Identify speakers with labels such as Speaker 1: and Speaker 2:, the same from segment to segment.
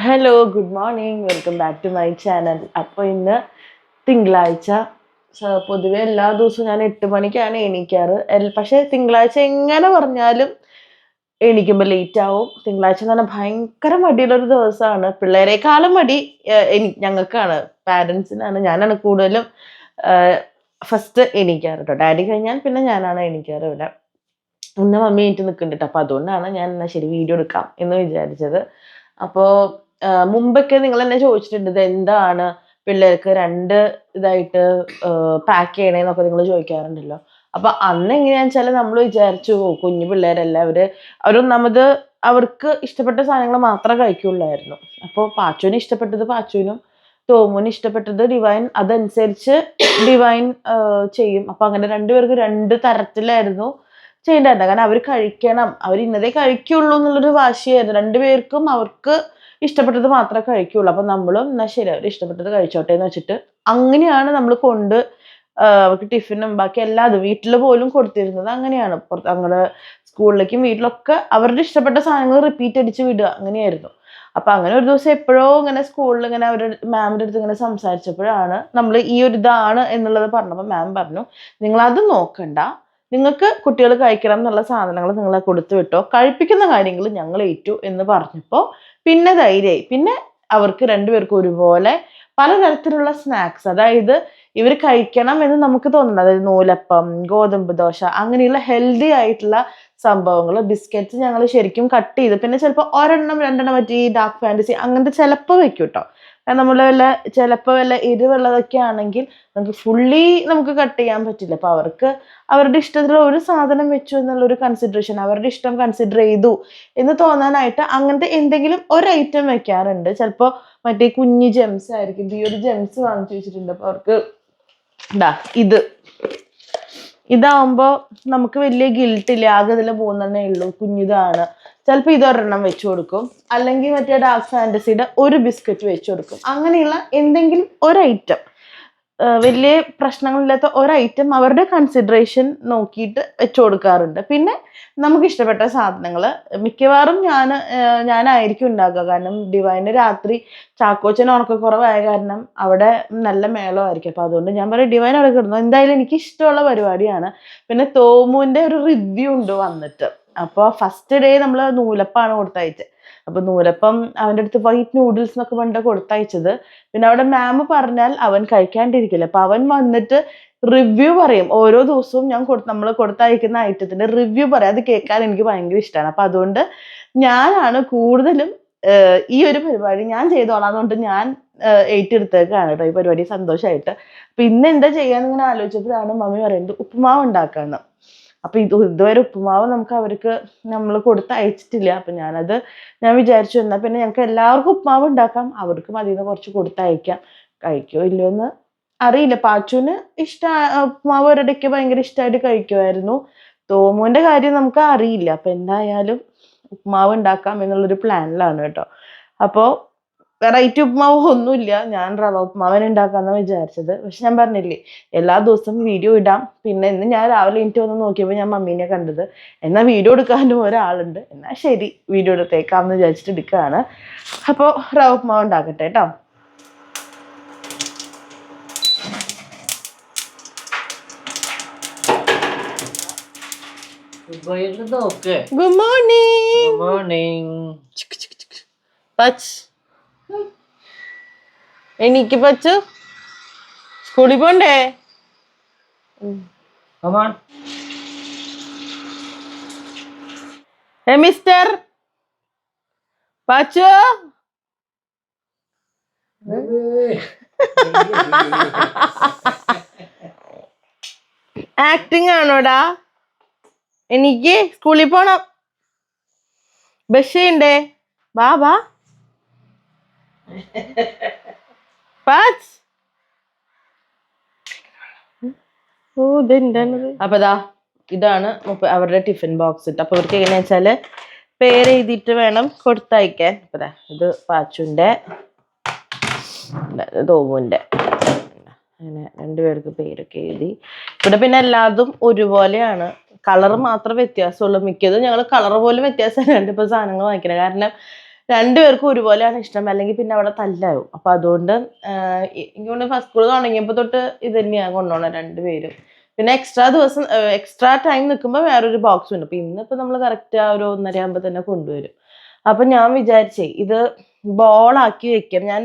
Speaker 1: Hello, good morning. Welcome back to my channel. അപ്പോൾ ഇന്ന് തിങ്കളാഴ്ച. പൊതുവെ എല്ലാ ദിവസവും ഞാൻ 8 മണിക്കാണ് എണീക്കാറ്. പക്ഷേ തിങ്കളാഴ്ച എങ്ങനെ പറഞ്ഞാലും എണീക്കുമ്പോൾ ലേറ്റ് ആവും. തിങ്കളാഴ്ച എന്ന് പറഞ്ഞാൽ ഭയങ്കര മടിയുള്ളൊരു ദിവസമാണ്. പിള്ളേരെക്കാളും മടി ഞങ്ങൾക്കാണ്, പാരൻസിനാണ്. ഞാനാണ് കൂടുതലും ഫസ്റ്റ് എണീക്കാറ് കേട്ടോ. ഡാഡി കഴിഞ്ഞാൽ പിന്നെ ഞാനാണ് എണീക്കാറ് ഇവിടെ. ഇന്ന് മമ്മി എണീറ്റ് നിൽക്കുന്നുണ്ട്. അപ്പോൾ അതുകൊണ്ടാണ് ഞാൻ എന്നാൽ ശരി വീഡിയോ എടുക്കാം എന്ന് വിചാരിച്ചത്. അപ്പോൾ മുമ്പൊക്കെ നിങ്ങൾ എന്നെ ചോദിച്ചിട്ടുണ്ട് ഇത് എന്താണ് പിള്ളേർക്ക് രണ്ട് ഇതായിട്ട് പാക്ക് ചെയ്യണേന്നൊക്കെ നിങ്ങൾ ചോദിക്കാറുണ്ടല്ലോ. അപ്പൊ അന്ന് എങ്ങനെയാന്ന് വെച്ചാൽ നമ്മൾ വിചാരിച്ചു കുഞ്ഞു പിള്ളേരല്ല, അവരൊന്നാമത് അവർക്ക് ഇഷ്ടപ്പെട്ട സാധനങ്ങൾ മാത്രമേ കഴിക്കുള്ളായിരുന്നു. അപ്പോൾ പാച്ചുവിന് ഇഷ്ടപ്പെട്ടത് പാച്ചുവിനും തോമുവിന് ഇഷ്ടപ്പെട്ടത് ഡിവൈൻ അതനുസരിച്ച് ഡിവൈൻ ചെയ്യും. അപ്പൊ അങ്ങനെ രണ്ടുപേർക്ക് രണ്ട് തരത്തിലായിരുന്നു ചെയ്യേണ്ടായിരുന്നത്. കാരണം അവർ കഴിക്കണം, അവർ ഇന്നതേ കഴിക്കുള്ളൂ എന്നുള്ളൊരു വാശിയായിരുന്നു രണ്ടുപേർക്കും. അവർക്ക് ഇഷ്ടപ്പെട്ടത് മാത്രമേ കഴിക്കുള്ളൂ. അപ്പൊ നമ്മളും എന്നാ ശരി അവർ ഇഷ്ടപ്പെട്ടത് കഴിച്ചോട്ടെ എന്ന് വെച്ചിട്ട് അങ്ങനെയാണ് നമ്മൾ അവർക്ക് ടിഫിനും ബാക്കി എല്ലാതും വീട്ടിൽ പോലും കൊടുത്തിരുന്നത്. അങ്ങനെയാണ് ഞങ്ങള് സ്കൂളിലേക്കും വീട്ടിലൊക്കെ അവരുടെ ഇഷ്ടപ്പെട്ട സാധനങ്ങൾ റിപ്പീറ്റ് അടിച്ച് വിടുക, അങ്ങനെയായിരുന്നു. അപ്പൊ അങ്ങനെ ഒരു ദിവസം എപ്പോഴോ ഇങ്ങനെ സ്കൂളിൽ ഇങ്ങനെ അവരുടെ മാമിന്റെ അടുത്ത് ഇങ്ങനെ സംസാരിച്ചപ്പോഴാണ് നമ്മൾ ഈ ഒരു ഇതാണ് എന്നുള്ളത് പറഞ്ഞപ്പോൾ മാം പറഞ്ഞു, നിങ്ങളത് നോക്കണ്ട, നിങ്ങൾക്ക് കുട്ടികൾ കഴിക്കണം എന്നുള്ള സാധനങ്ങൾ നിങ്ങളെ കൊടുത്തു വിട്ടോ, കഴിപ്പിക്കുന്ന കാര്യങ്ങൾ ഞങ്ങൾ ഏറ്റു എന്ന് പറഞ്ഞപ്പോൾ പിന്നെ ധൈര്യമായി. പിന്നെ അവർക്ക് രണ്ടുപേർക്കും ഒരുപോലെ പലതരത്തിലുള്ള സ്നാക്സ്, അതായത് ഇവർ കഴിക്കണം എന്ന് നമുക്ക് തോന്നുന്നത്, അതായത് നൂലപ്പം, ഗോതമ്പ് ദോശ, അങ്ങനെയുള്ള ഹെൽത്തി ആയിട്ടുള്ള സംഭവങ്ങൾ, ബിസ്ക്കറ്റ്സ് ഞങ്ങൾ ശരിക്കും കട്ട് ചെയ്ത്, പിന്നെ ചിലപ്പോൾ ഒരെണ്ണം രണ്ടെണ്ണം പറ്റി ഡാർക്ക് ഫാൻറ്റസി അങ്ങനത്തെ ചിലപ്പോൾ വെക്കും കേട്ടോ. കാരണം നമ്മൾ ചിലപ്പോൾ വല്ല എരിവുള്ളതൊക്കെ ആണെങ്കിൽ നമുക്ക് ഫുള്ളി നമുക്ക് കട്ട് ചെയ്യാൻ പറ്റില്ല. അപ്പോൾ അവർക്ക് അവരുടെ ഇഷ്ടത്തിലുള്ള ഒരു സാധനം വെച്ചു എന്നുള്ളൊരു കൺസിഡറേഷൻ, അവരുടെ ഇഷ്ടം കൺസിഡർ ചെയ്തു എന്ന് തോന്നാനായിട്ട് അങ്ങനത്തെ എന്തെങ്കിലും ഒരു ഐറ്റം വെക്കാറുണ്ട്. ചിലപ്പോൾ മറ്റേ കുഞ്ഞ് ജെംസ് ആയിരിക്കും. ഈ ഒരു ജെംസ് വാങ്ങിച്ചു വെച്ചിട്ടുണ്ട്. അപ്പോൾ അവർക്ക് ഇതാവുമ്പോൾ നമുക്ക് വലിയ ഗിൽട്ടില്ല, ആകെ ഇതിൽ പോകുന്നതന്നെ ഉള്ളൂ, കുഞ്ഞിതാണ്. ചിലപ്പോൾ ഇതൊരെണ്ണം വെച്ചു കൊടുക്കും, അല്ലെങ്കിൽ മറ്റേ ഡാർക്ക് ഫാൻറ്റസിയുടെ ഒരു ബിസ്ക്കറ്റ് വെച്ചു കൊടുക്കും. അങ്ങനെയുള്ള എന്തെങ്കിലും ഒരു ഐറ്റം, വലിയ പ്രശ്നങ്ങളില്ലാത്ത ഒരു ഐറ്റം അവരുടെ കൺസിഡറേഷൻ നോക്കിയിട്ട് വെച്ചു കൊടുക്കാറുണ്ട്. പിന്നെ നമുക്ക് ഇഷ്ടപ്പെട്ട സാധനങ്ങൾ മിക്കവാറും ഞാനായിരിക്കും ഉണ്ടാക്കുക. കാരണം ഡിവൈന് രാത്രി ചാക്കോച്ചന് ഉറക്കക്കുറവായ കാരണം അവിടെ നല്ല മേളമായിരിക്കും. അപ്പോൾ അതുകൊണ്ട് ഞാൻ പറയും ഡിവൈൻ അവിടെ കിടന്നു, എന്തായാലും എനിക്ക് ഇഷ്ടമുള്ള പരിപാടിയാണ്. പിന്നെ തോമുവിൻ്റെ ഒരു റിവ്യൂ ഉണ്ട് വന്നിട്ട്. അപ്പോൾ ഫസ്റ്റ് ഡേ നമ്മൾ നൂലപ്പാണ് കൊടുത്തയച്ചത്. അപ്പൊ നൂലപ്പം അവൻ്റെ അടുത്ത് വൈറ്റ് നൂഡിൽസ് എന്നൊക്കെ പറഞ്ഞിട്ട് കൊടുത്തയച്ചത്. പിന്നെ അവിടെ മാം പറഞ്ഞാൽ അവൻ കഴിക്കാണ്ടിരിക്കില്ല. അപ്പൊ അവൻ വന്നിട്ട് റിവ്യൂ പറയും. ഓരോ ദിവസവും നമ്മൾ കൊടുത്തയക്കുന്ന ഐറ്റത്തിന്റെ റിവ്യൂ പറയും. അത് കേൾക്കാൻ എനിക്ക് ഭയങ്കര ഇഷ്ടമാണ്. അപ്പൊ അതുകൊണ്ട് ഞാനാണ് കൂടുതലും ഈ ഒരു പരിപാടി ഞാൻ ചെയ്തോളാം എന്നുകൊണ്ട് ഞാൻ ഏറ്റെടുത്തേക്കാണ് കേട്ടോ ഈ പരിപാടി സന്തോഷമായിട്ട്. അപ്പൊ ഇന്ന് എന്താ ചെയ്യാന്ന് ഇങ്ങനെ ആലോചിച്ചപ്പോഴാണ് മമ്മി പറയുന്നത് ഉപ്പുമാവ് ഉണ്ടാക്കാന്ന്. അപ്പൊ ഇതുവരെ ഉപ്പുമാവ് അവർക്ക് നമ്മൾ കൊടുത്തയച്ചിട്ടില്ല. അപ്പൊ ഞാൻ വിചാരിച്ചു എന്നാ പിന്നെ ഞങ്ങൾക്ക് എല്ലാവർക്കും ഉപ്പുമാവ് ഉണ്ടാക്കാം, അവർക്കും അതിൽ നിന്ന് കുറച്ച് കൊടുത്തയക്കാം. കഴിക്കോ ഇല്ലയോ എന്ന് അറിയില്ല. പാച്ചുവിന് ഉപ്പുമാവ് ഒരിടയ്ക്ക് ഭയങ്കര ഇഷ്ടമായിട്ട് കഴിക്കുമായിരുന്നു. തോമുവിന്റെ കാര്യം നമുക്ക് അറിയില്ല. അപ്പൊ എന്തായാലും ഉപ്പുമാവ് ഉണ്ടാക്കാം എന്നുള്ളൊരു പ്ലാനിലാണ് കേട്ടോ. അപ്പോൾ വെറൈറ്റി ഉപ്പുമാവ് ഒന്നുമില്ല, ഞാൻ റവ ഉപ്പുമാവൻ ഉണ്ടാക്കാന്ന് വിചാരിച്ചത്. പക്ഷെ ഞാൻ പറഞ്ഞില്ലേ എല്ലാ ദിവസവും വീഡിയോ ഇടാം. പിന്നെ ഇന്ന് ഞാൻ രാവിലെ എനിക്ക് വന്ന് നോക്കിയപ്പോൾ ഞാൻ മമ്മീനെ കണ്ടത്. എന്നാൽ വീഡിയോ എടുക്കാനും ഒരാളുണ്ട്, എന്നാൽ ശരി വീഡിയോ എടുത്തേക്കാമെന്ന് വിചാരിച്ചിട്ട് എടുക്കുകയാണ്. അപ്പോൾ റവ ഉപ്പുമാവ് ഉണ്ടാക്കട്ടെ കേട്ടോ. Good morning.
Speaker 2: മോർണിംഗ്.
Speaker 1: എനിക്ക് പച്ചു സ്കൂളിൽ പോണ്ടേ? മിസ്റ്റർ പച്ചു, ആക്ടിങ് ആണോടാ? എനിക്ക് സ്കൂളിൽ പോണം, ബസ് ഉണ്ടേ, വാ വാ. അപ്പൊ ഇതാണ് അവരുടെ ടിഫിൻ ബോക്സ് ഇട്ട്. അപ്പൊ അവർക്ക് എങ്ങനെയാ വെച്ചാല് പേര് എഴുതിയിട്ട് വേണം കൊടുത്തയക്കാൻ. അപ്പൊ ഇത് പാച്ചുന്റെ, തോമുവിന്റെ, അങ്ങനെ രണ്ടുപേർക്ക് പേരൊക്കെ എഴുതി. ഇവിടെ പിന്നെ എല്ലാതും ഒരുപോലെയാണ്, കളർ മാത്രം വ്യത്യാസമുള്ളൂ. മിക്കതും ഞങ്ങൾ കളർ പോലും വ്യത്യാസമായിട്ട് ഇപ്പൊ സാധനങ്ങൾ വാങ്ങിക്കുന്നത്. കാരണം രണ്ടുപേർക്കും ഒരുപോലെയാണ് ഇഷ്ടം, അല്ലെങ്കിൽ പിന്നെ അവിടെ തല്ലാവും. അപ്പൊ അതുകൊണ്ട് എനിക്ക് ഫസ്റ്റ് സ്കൂൾ തുടങ്ങിയപ്പോ തൊട്ട് ഇത് തന്നെയാണ് കൊണ്ടുപോകണം രണ്ടുപേരും. പിന്നെ എക്സ്ട്രാ ടൈം നിൽക്കുമ്പോൾ വേറൊരു ബോക്സ് ഉണ്ട്. അപ്പൊ ഇന്നിപ്പോ നമ്മൾ കറക്റ്റ് ആ ഒരു 1:30 ആകുമ്പോൾ തന്നെ കൊണ്ടുവരും. അപ്പൊ ഞാൻ വിചാരിച്ചേ ഇത് ബോളാക്കി വെക്കാം. ഞാൻ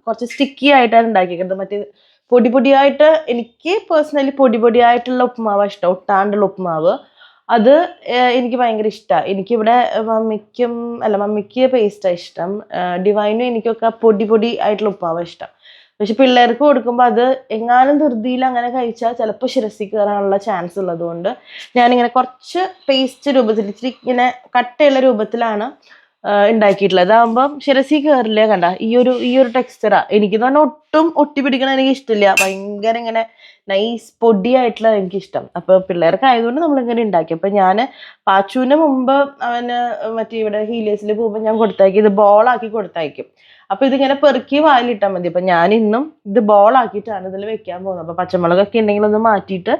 Speaker 1: കുറച്ച് സ്റ്റിക്കി ആയിട്ടാണ് ഉണ്ടാക്കിയത്. മറ്റേ പൊടിയായിട്ട്, എനിക്ക് പേഴ്സണലി പൊടിയായിട്ടുള്ള ഉപ്പുമാവ് ഇഷ്ടം, ഒട്ടാണ്ടുള്ള ഉപ്പുമാവ്. അത് എനിക്ക് ഭയങ്കര ഇഷ്ടമാണ്. എനിക്കിവിടെ മമ്മിക്ക് പേസ്റ്റാണ് ഇഷ്ടം, ഡിവൈനും എനിക്കൊക്കെ പൊടി ആയിട്ടുള്ള ഉപ്പുമാവ് ഇഷ്ടം. പക്ഷെ പിള്ളേർക്ക് കൊടുക്കുമ്പോൾ അത് എങ്ങാനും ധൃതിയിൽ അങ്ങനെ കഴിച്ചാൽ ചിലപ്പോൾ ശിരസിൽ കയറാനുള്ള ചാൻസ് ഉള്ളതുകൊണ്ട് ഞാനിങ്ങനെ കുറച്ച് പേസ്റ്റ് രൂപത്തിൽ, ഇച്ചിരി ഇങ്ങനെ കട്ടയുള്ള രൂപത്തിലാണ് ഉണ്ടാക്കിയിട്ടുള്ളത്. അതാകുമ്പം ശിരസിൽ കയറില്ല. കണ്ട ഈ ഒരു ടെക്സ്ചറാ എനിക്ക് എന്ന് പറഞ്ഞാൽ ഒട്ടും ഒട്ടിപ്പിടിക്കണ എനിക്ക് ഇഷ്ടമില്ല. ഭയങ്കര ഇങ്ങനെ നൈസ് പൊടിയായിട്ടുള്ള എനിക്കിഷ്ടം. അപ്പൊ പിള്ളേർക്ക് ആയതുകൊണ്ട് നമ്മളിങ്ങനെ ഉണ്ടാക്കി. അപ്പൊ ഞാൻ പാച്ചുവിന് മുമ്പ് അവന് മറ്റേ ഇവിടെ ഹീലിയസിൽ പോകുമ്പോൾ ഞാൻ കൊടുത്തയക്കും, ഇത് ബോളാക്കി കൊടുത്തയക്കും. അപ്പൊ ഇതിങ്ങനെ പെറുക്കി വായിലിട്ടാൽ മതി. അപ്പൊ ഞാൻ ഇന്നും ഇത് ബോളാക്കിയിട്ടാണ് ഇതിൽ വെക്കാൻ പോകുന്നത്. അപ്പൊ പച്ചമുളകൊക്കെ ഉണ്ടെങ്കിൽ ഒന്ന് മാറ്റിയിട്ട്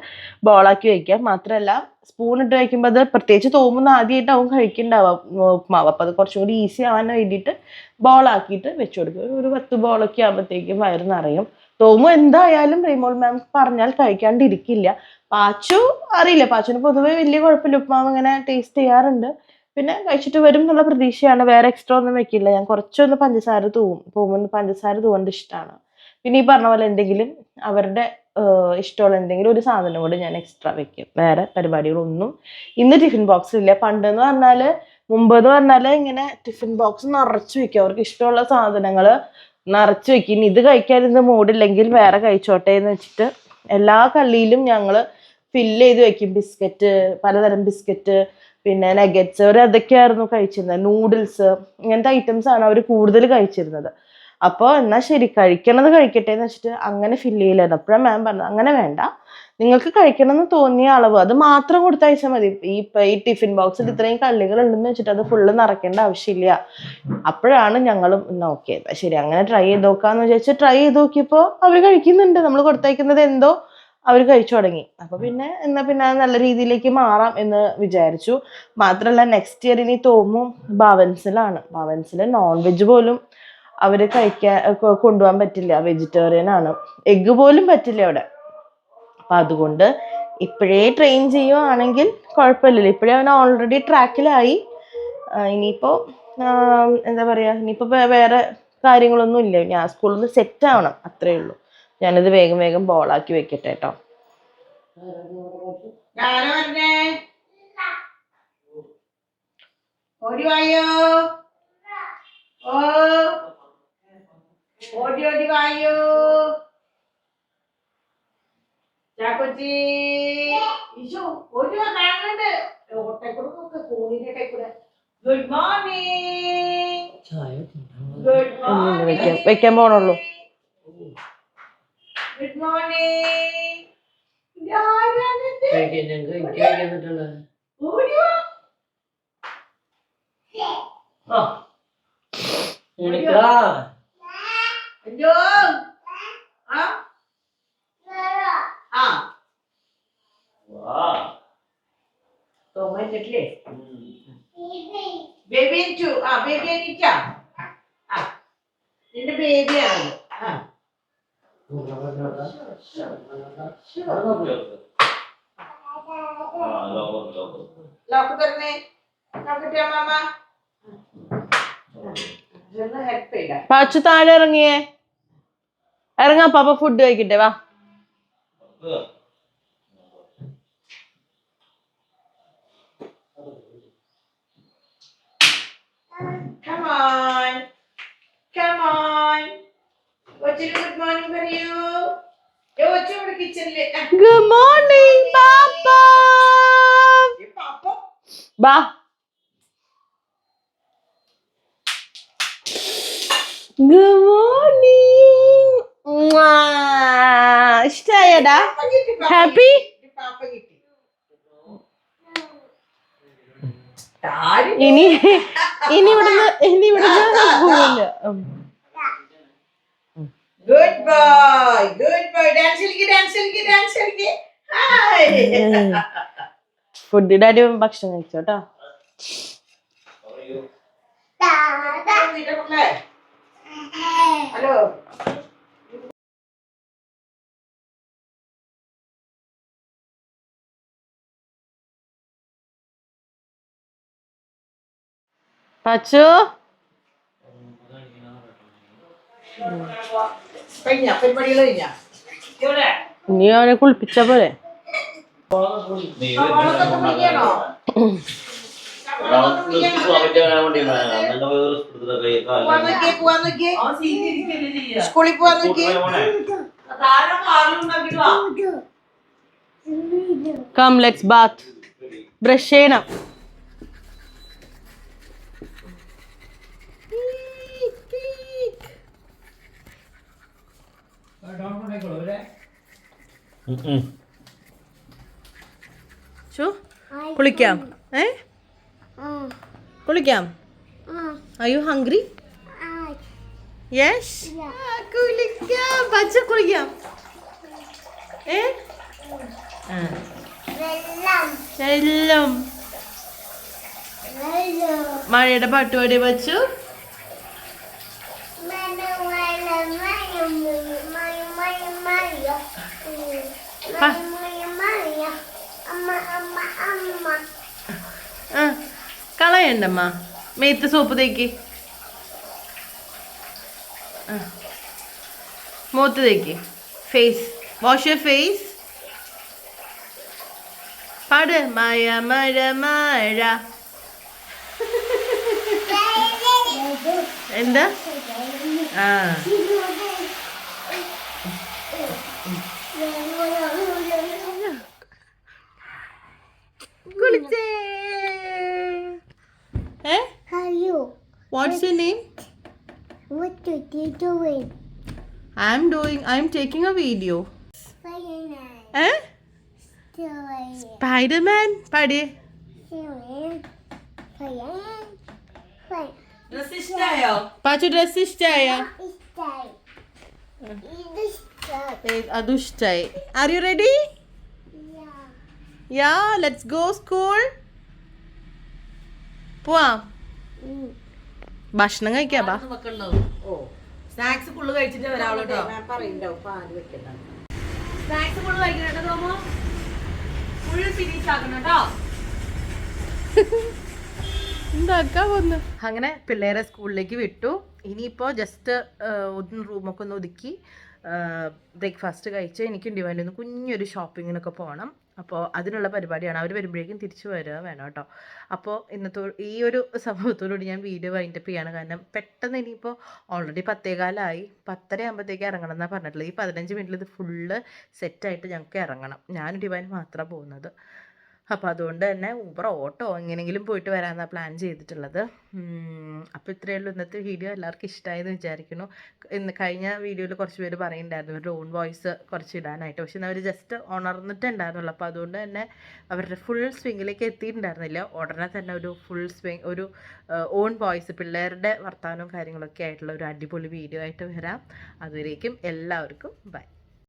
Speaker 1: ബോളാക്കി വെക്കാം. മാത്രമല്ല സ്പൂൺ ഇട്ട് വയ്ക്കുമ്പോൾ അത് പ്രത്യേകിച്ച് തോന്നുന്ന ആദ്യമായിട്ട് അവൻ കഴിക്കുന്നുണ്ടാവാം ഉപ്മാവ്. അപ്പൊ അത് കുറച്ചും കൂടി ഈസി ആവാൻ വേണ്ടിയിട്ട് ബോളാക്കിയിട്ട് വെച്ചു കൊടുക്കും. ഒരു 10 ബോളൊക്കെ ആകുമ്പോഴത്തേക്കും വയറ് നിറയും. തോമു എന്തായാലും റീമോൾ മാം പറഞ്ഞാൽ കഴിക്കാണ്ടിരിക്കില്ല. പാച്ചു അറിയില്ല, പാച്ചുവിന് പൊതുവെ വലിയ കുഴപ്പമില്ല, ഉപ്മാവ് ഇങ്ങനെ ടേസ്റ്റ് ചെയ്യാറുണ്ട്. പിന്നെ കഴിച്ചിട്ട് വരും എന്നുള്ള പ്രതീക്ഷയാണ്. വേറെ എക്സ്ട്രാ ഒന്നും വെക്കില്ല. ഞാൻ കുറച്ചൊന്ന് പഞ്ചസാര പോകുമ്പോൾ പഞ്ചസാര തൂവേണ്ട ഇഷ്ടമാണ്. പിന്നെ ഈ പറഞ്ഞ പോലെ എന്തെങ്കിലും അവരുടെ ഇഷ്ടമുള്ള എന്തെങ്കിലും ഒരു സാധനം കൂടി ഞാൻ എക്സ്ട്രാ വെക്കും. വേറെ പരിപാടികളൊന്നും ഇന്ന് ടിഫിൻ ബോക്സിലില്ല. മുമ്പ് എന്ന് പറഞ്ഞാല് ഇങ്ങനെ ടിഫിൻ ബോക്സ് നിറച്ചു വെക്കും, അവർക്ക് ഇഷ്ടമുള്ള സാധനങ്ങൾ നിറച്ചു വെക്കും. ഇനി ഇത് കഴിക്കാൻ ഇന്ന് മൂടില്ലെങ്കിൽ വേറെ കഴിച്ചോട്ടെ എന്ന് വെച്ചിട്ട് എല്ലാ കള്ളിയിലും ഞങ്ങൾ ഫില്ല് ചെയ്ത് വെക്കും. പലതരം ബിസ്ക്കറ്റ്, പിന്നെ നഗറ്റ്സ്, അതൊക്കെയായിരുന്നു കഴിച്ചിരുന്നത്. നൂഡിൽസ്, ഇങ്ങനത്തെ ഐറ്റംസ് ആണ് അവർ കൂടുതൽ കഴിച്ചിരുന്നത്. അപ്പോൾ എന്നാൽ ശരി, കഴിക്കണത് കഴിക്കട്ടെ എന്ന് വെച്ചിട്ട് അങ്ങനെ ഫില്ല് ചെയ്യില്ലായിരുന്നു. അപ്പോഴാണ് മാം പറഞ്ഞത് അങ്ങനെ വേണ്ട, നിങ്ങൾക്ക് കഴിക്കണം എന്ന് തോന്നിയ അളവ് അത് മാത്രം കൊടുത്തയച്ചാൽ മതി. ഈ ടിഫിൻ ബോക്സിൽ ഇത്രയും കള്ളികൾ ഉണ്ടെന്ന് വെച്ചിട്ട് അത് ഫുള്ള് നിറയ്ക്കേണ്ട ആവശ്യമില്ല. അപ്പോഴാണ് ഞങ്ങളും നോക്കിയത്. ശരി, അങ്ങനെ ട്രൈ ചെയ്ത് നോക്കാന്ന് വിചാരിച്ച് ട്രൈ ചെയ്ത് നോക്കിയപ്പോൾ അവർ കഴിക്കുന്നുണ്ട്. നമ്മൾ കൊടുത്തയക്കുന്നത് എന്തോ അവർ കഴിച്ചു തുടങ്ങി. അപ്പൊ പിന്നെ പിന്നെ നല്ല രീതിയിലേക്ക് മാറാം എന്ന് വിചാരിച്ചു. മാത്രമല്ല നെക്സ്റ്റ് ഇയർ ഇനി തോമും ഭവൻസിൽ നോൺ വെജ് പോലും അവര് കൊണ്ടുപോകാൻ പറ്റില്ല, വെജിറ്റേറിയൻ ആണ്. എഗ്ഗ് പോലും പറ്റില്ല അവിടെ. അപ്പൊ അതുകൊണ്ട് ഇപ്പോഴേ ട്രെയിൻ ചെയ്യുവാണെങ്കിൽ കുഴപ്പമില്ലല്ലോ. ഇപ്പോഴേ അവൻ ഓൾറെഡി ട്രാക്കിലായി. ഇനിയിപ്പോ എന്താ പറയാ, ഇനിയിപ്പോ വേറെ കാര്യങ്ങളൊന്നും ഇല്ല. ഞാൻ സ്കൂളിൽ നിന്ന് സെറ്റ് ആവണം, അത്രേ ഉള്ളൂ. ഞാനിത് വേഗം ബോളാക്കി വെക്കട്ടെ കേട്ടോ. ഓടി വായോ, ചാക്കോച്ചി ഓടി വാ, കാണുന്നുണ്ട്. Good morning. വെക്കാൻ പോണുള്ളൂ. Good morning. നിന്റെ ബേബിയാണ്. ലോക്ക് തരണേ, നോക്കട്ടെ മാമ. പാച്ചു താഴെ ഇറങ്ങിയേ, ഇറങ്ങാ പാപ്പ, ഫുഡ് കഴിക്കട്ടെ, വാ. Come on. Good morning for you. Good morning, Papa. Ba. Good morning. ഇഷ്ടമായടാ? ഹാപ്പി? ഇനി ഇവിടുന്ന് പോവില്ല. Good boy. Dance കളിക്ക്. Hi. ഫുഡ് ഡാഡി ഭക്ഷണം കഴിച്ചോട്ടോ.
Speaker 2: ഹലോ
Speaker 1: പച്ചു
Speaker 2: കഴിഞ്ഞ പരിപാടികൾ കഴിഞ്ഞ
Speaker 1: നീ അവനെ കുളിപ്പിച്ച പോലെ
Speaker 2: സ്കൂളിൽ പോവാൻ നോക്കി
Speaker 1: കം ലെറ്റ്സ് ബാത്ത് ബ്രഷ് ചെയ്യണം കുളിക്കാം കുളിക്കാം Are you hungry? Yes? കുളിക്കാം പച്ച കുളിക്കാം വെള്ളം മഴയുടെ പാട്ട് പാടി വച്ചു കളയണ്ടമ്മ മേത്ത് സോപ്പ് തേക്ക് മൂത്ത് തേക്ക് ഫേസ് വാഷ് യുവർ ഫേസ് പാട് മഴ മഴ മഴ എന്താ ആ കുളിച്ചേ What's your name?
Speaker 3: What are you doing?
Speaker 1: I'm taking a video.
Speaker 3: Spider-Man.
Speaker 1: Spider-Man. പാടി
Speaker 2: ഡ്രസ് ഇഷ്ടായോ
Speaker 1: പാച്ചു ഡ്രസ് ഇഷ്ടായോ അതും ഇഷ്ടായി Are you ready? Yeah, let's go school. പോവാം ഭക്ഷണം കഴിക്കാം ബാ
Speaker 2: സ്നാക്സ് ഫുള്ള് കഴിച്ചിട്ട് വരാവുള്ളൂ കേട്ടോ സ്നാക്സ് ഫുള്ള് കഴിക്കണോ ഫുൾ ഫിനിഷ് ആക്കണം കേട്ടോ
Speaker 1: എന്താക്കാ പോന്ന് അങ്ങനെ പിള്ളേരെ സ്കൂളിലേക്ക് വിട്ടു ഇനിയിപ്പോൾ ജസ്റ്റ് ഒന്ന് റൂമൊക്കെ ഒന്ന് ഒതുക്കി ബ്രേക്ക്ഫാസ്റ്റ് കഴിച്ച് എനിക്കും ഡിവൈൻ്റെ ഒന്ന് കുഞ്ഞൊരു ഷോപ്പിങ്ങിനൊക്കെ പോകണം അപ്പോൾ അതിനുള്ള പരിപാടിയാണ് അവർ വരുമ്പോഴേക്കും തിരിച്ചു വരിക വേണം കേട്ടോ അപ്പോൾ ഈ ഒരു സംഭവത്തോടുകൂടി ഞാൻ വീഡിയോ വൈൻഡപ്പ് ചെയ്യാണ് കാരണം പെട്ടെന്ന് ഇനിയിപ്പോൾ ഓൾറെഡി 10:15 10:30 ആകുമ്പോഴത്തേക്ക് ഇറങ്ങണം എന്നാണ് പറഞ്ഞിട്ടുള്ളത് ഈ 15 മിനിറ്റിൽ ഇത് ഫുള്ള് സെറ്റായിട്ട് ഞങ്ങൾക്ക് ഇറങ്ങണം ഞാൻ ഡിവൈൻ മാത്രമാണ് പോകുന്നത് അപ്പോൾ അതുകൊണ്ട് തന്നെ ഊബർ ഓട്ടോ എങ്ങനെയെങ്കിലും പോയിട്ട് വരാമെന്നാണ് പ്ലാൻ ചെയ്തിട്ടുള്ളത് അപ്പോൾ ഇത്രയേ ഉള്ളൂ ഇന്നത്തെ വീഡിയോ എല്ലാവർക്കും ഇഷ്ടമായെന്ന് വിചാരിക്കുന്നു കഴിഞ്ഞ വീഡിയോയിൽ കുറച്ച് പേര് പറയുന്നുണ്ടായിരുന്നു അവരുടെ ഓൺ വോയിസ് കുറച്ച് ഇടാനായിട്ട് പക്ഷെ അവർ ജസ്റ്റ് ഉണർന്നിട്ടുണ്ടായിരുന്നുള്ളൂ അപ്പോൾ അതുകൊണ്ട് തന്നെ അവരുടെ ഫുൾ സ്വിങ്ങിലേക്ക് എത്തിയിട്ടുണ്ടായിരുന്നില്ല ഉടനെ തന്നെ ഒരു ഫുൾ സ്വിങ് ഒരു ഓൺ വോയിസ് പിള്ളേരുടെ വർത്തമാനവും കാര്യങ്ങളൊക്കെ ആയിട്ടുള്ള ഒരു അടിപൊളി വീഡിയോ ആയിട്ട് വരാം അതുവരേക്കും എല്ലാവർക്കും ബൈ